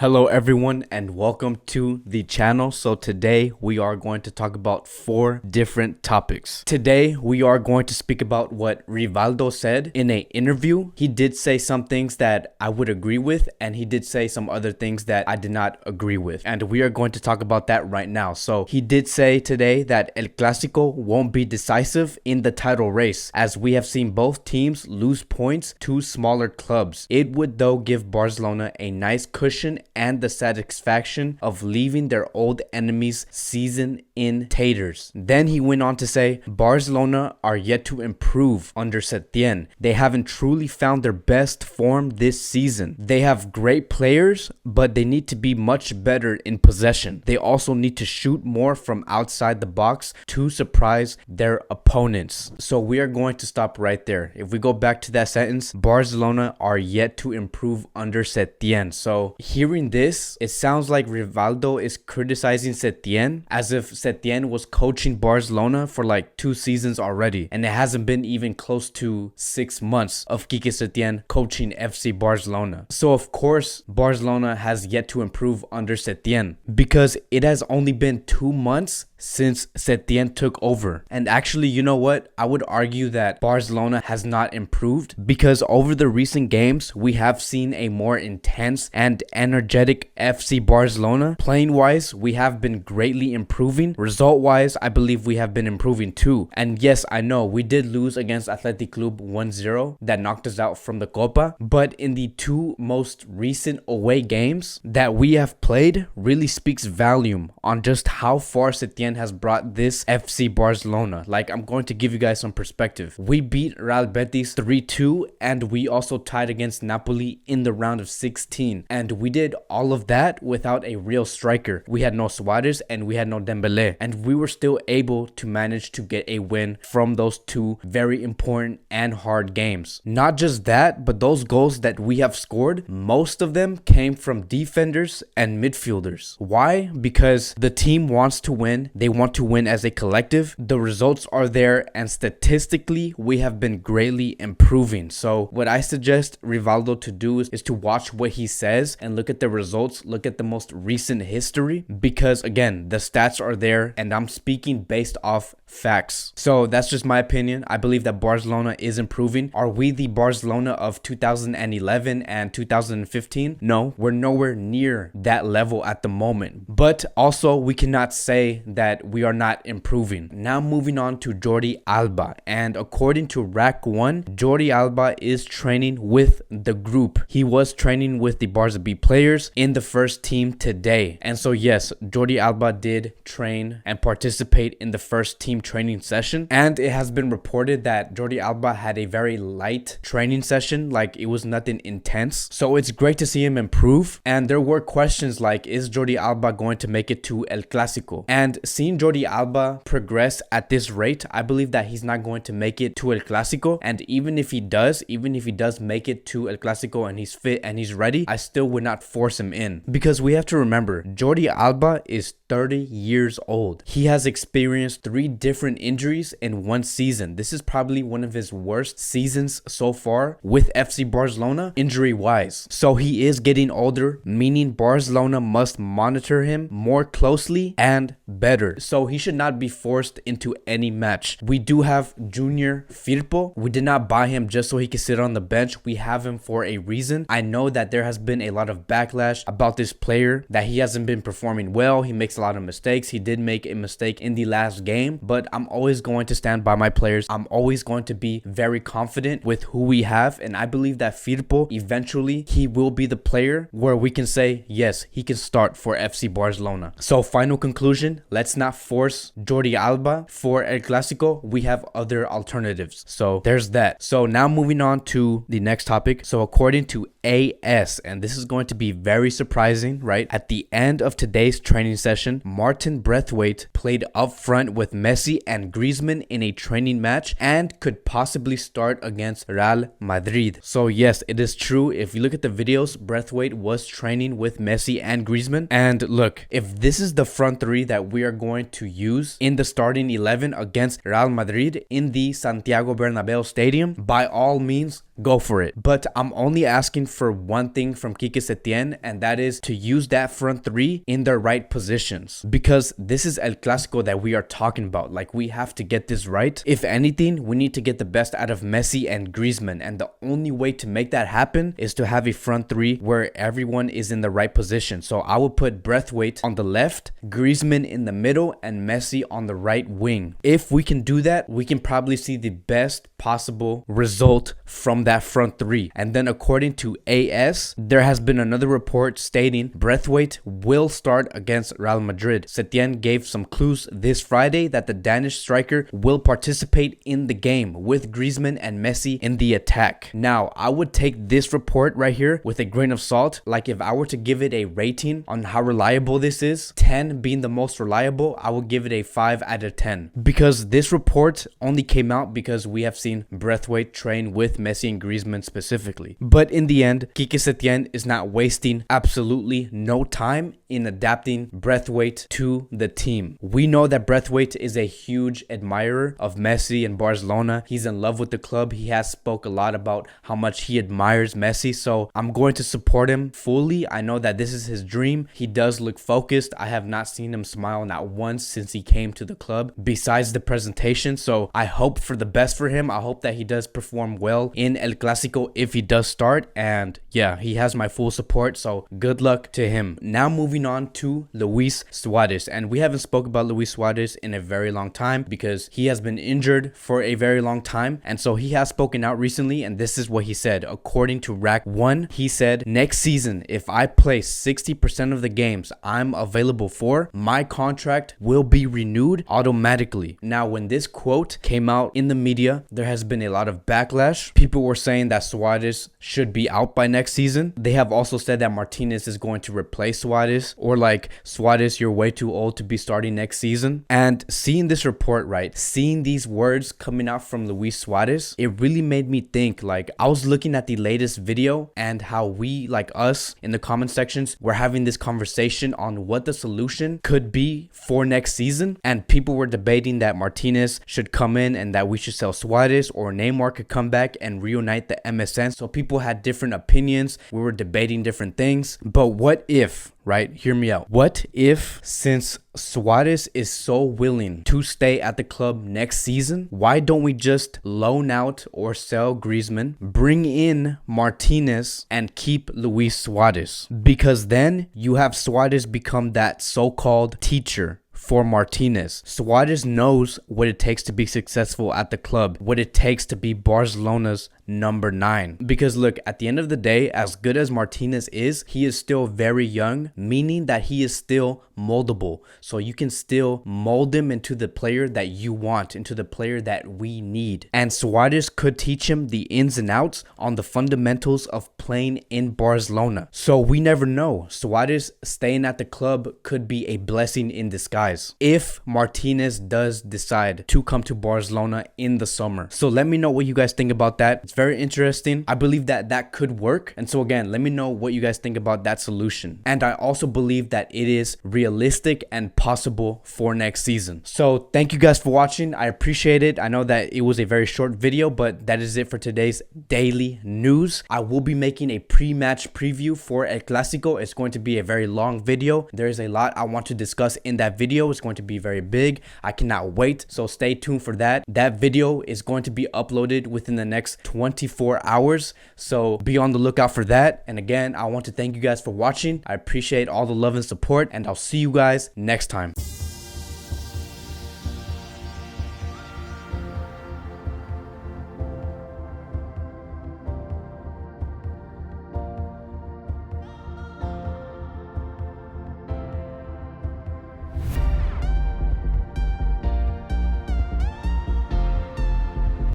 Hello everyone and welcome to the channel. So today we are going to talk about 4 different topics. Today we are going to speak about what Rivaldo said in an interview. He did say some things that I would agree with, and he did say some other things that I did not agree with. And we are going to talk about that right now. So he did say today that El Clásico won't be decisive in the title race, as we have seen both teams lose points to smaller clubs. It would though give Barcelona a nice cushion and the satisfaction of leaving their old enemies season in taters. Then he went on to say, Barcelona are yet to improve under Setien. They haven't truly found their best form this season. They have great players, but they need to be much better in possession. They also need to shoot more from outside the box to surprise their opponents. So we are going to stop right there. If we go back to that sentence, Barcelona are yet to improve under Setien. So hearing this, it sounds like Rivaldo is criticizing Setien as if Setien was coaching Barcelona for like 2 seasons already, and it hasn't been even close to 6 months of Quique Setien coaching FC Barcelona. So of course Barcelona has yet to improve under Setien, because it has only been 2 months since Setien took over. And actually, you know what? I would argue that Barcelona has not improved, because over the recent games, we have seen a more intense and energetic FC Barcelona. Playing wise, we have been greatly improving. Result wise, I believe we have been improving too. And yes, I know we did lose against Athletic Club 1-0. That knocked us out from the Copa. But in the 2 most recent away games that we have played, really speaks volume on just how far Setien has brought this FC Barcelona. Like, I'm going to give you guys some perspective. We beat Real Betis 3-2, and we also tied against Napoli in the round of 16. And we did all of that without a real striker. We had no Suarez and we had no Dembele, and we were still able to manage to get a win from those 2 very important and hard games. Not just that, but those goals that we have scored, most of them came from defenders and midfielders. Why? Because the team wants to win. They want to win as a collective. The results are there, and statistically we have been greatly improving. So what I suggest Rivaldo to do is to watch what he says and look at the results, look at the most recent history, because again, the stats are there and I'm speaking based off facts. So that's just my opinion. I believe that Barcelona is improving. Are we the Barcelona of 2011 and 2015? No, we're nowhere near that level at the moment. But also, we cannot say that we are not improving. Now moving on to Jordi Alba, and according to Rack 1, Jordi Alba is training with the group. He was training with the Barca B players in the first team today. And so yes, Jordi Alba did train and participate in the first team training session, and it has been reported that Jordi Alba had a very light training session, like it was nothing intense. So it's great to see him improve. And there were questions like, is Jordi Alba going to make it to El Clásico? And seeing Jordi Alba progress at this rate, I believe that he's not going to make it to El Clásico. And even if he does make it to El Clásico and he's fit and he's ready, I still would not force him in, because we have to remember Jordi Alba is 30 years old. He has experienced 3 different injuries in 1 season. This is probably one of his worst seasons so far with FC Barcelona injury wise. So he is getting older, meaning Barcelona must monitor him more closely and better. So he should not be forced into any match. We do have Junior Firpo. We did not buy him just so he could sit on the bench. We have him for a reason. I know that there has been a lot of backlash about this player, that he hasn't been performing well. He makes a lot of mistakes. He did make a mistake in the last game, but I'm always going to stand by my players. I'm always going to be very confident with who we have, and I believe that Firpo, eventually, he will be the player where we can say, yes, he can start for FC Barcelona. So final conclusion, let's not force Jordi Alba for El Clásico. We have other alternatives. So there's that. So now moving on to the next topic. So according to AS, and this is going to be very surprising, right? At the end of today's training session, Martin Braithwaite played up front with Messi Messi and Griezmann in a training match and could possibly start against Real Madrid. So yes, it is true. If you look at the videos, Braithwaite was training with Messi and Griezmann. And look, if this is the front three that we are going to use in the starting 11 against Real Madrid in the Santiago Bernabeu Stadium, by all means, go for it. But I'm only asking for one thing from Quique Setién, and that is to use that front three in their right positions, because this is El Clásico that we are talking about. Like, we have to get this right. If anything, we need to get the best out of Messi and Griezmann, and the only way to make that happen is to have a front three where everyone is in the right position. So I would put Braithwaite on the left, Griezmann in the middle, and Messi on the right wing. If we can do that, we can probably see the best possible result from that front three. And then according to AS, there has been another report stating Braithwaite will start against Real Madrid. Setién gave some clues this Friday that the Danish striker will participate in the game with Griezmann and Messi in the attack. Now, I would take this report right here with a grain of salt. Like, if I were to give it a rating on how reliable this is, 10 being the most reliable, I would give it a 5 out of 10. Because this report only came out because we have seen Braithwaite train with Messi and Griezmann specifically. But in the end, Quique Setién is not wasting absolutely no time in adapting Braithwaite to the team. We know that Braithwaite is a huge admirer of Messi and Barcelona. He's in love with the club. He has spoke a lot about how much he admires Messi. So I'm going to support him fully. I know that this is his dream. He does look focused. I have not seen him smile not once since he came to the club besides the presentation. So I hope for the best for him. I hope that he does perform well in El Clásico if he does start. And yeah, he has my full support. So good luck to him. Now moving on to Luis Suarez. And we haven't spoke about Luis Suarez in a very long time because he has been injured for a very long time. And so he has spoken out recently, and this is what he said. According to Rack 1, he said, next season, if I play 60% of the games I'm available for, my contract will be renewed automatically. Now, when this quote came out in the media, there has been a lot of backlash. People were saying that Suarez should be out by next season. They have also said that Martinez is going to replace Suarez, or like, Suarez, you're way too old to be starting next season. And seeing this report, right, seeing these words coming out from Luis Suarez, it really made me think. Like, I was looking at the latest video and how we, like us in the comment sections, were having this conversation on what the solution could be for next season. And people were debating that Martinez should come in and that we should sell Suarez, or Neymar could come back and reunite the MSN. So people had different opinions. We were debating different things. But what if, right? Hear me out. What if, since Suarez is so willing to stay at the club next season, why don't we just loan out or sell Griezmann, bring in Martinez, and keep Luis Suarez? Because then you have Suarez become that so-called teacher for Martinez. Suarez knows what it takes to be successful at the club, what it takes to be Barcelona's number 9. Because look, at the end of the day, as good as Martinez is, he is still very young, meaning that he is still moldable. So you can still mold him into the player that you want, into the player that we need. And Suarez could teach him the ins and outs on the fundamentals of playing in Barcelona. So we never know. Suarez staying at the club could be a blessing in disguise if Martinez does decide to come to Barcelona in the summer. So let me know what you guys think about that. It's very interesting. I believe that that could work. And so again, let me know what you guys think about that solution. And I also believe that it is realistic and possible for next season. So thank you guys for watching. I appreciate it. I know that it was a very short video, but that is it for today's daily news. I will be making a pre-match preview for El Clásico. It's going to be a very long video. There is a lot I want to discuss in that video. It's going to be very big. I cannot wait. So stay tuned for that. That video is going to be uploaded within the next 24 hours. So be on the lookout for that. And again, I want to thank you guys for watching. I appreciate all the love and support, and I'll see you guys next time.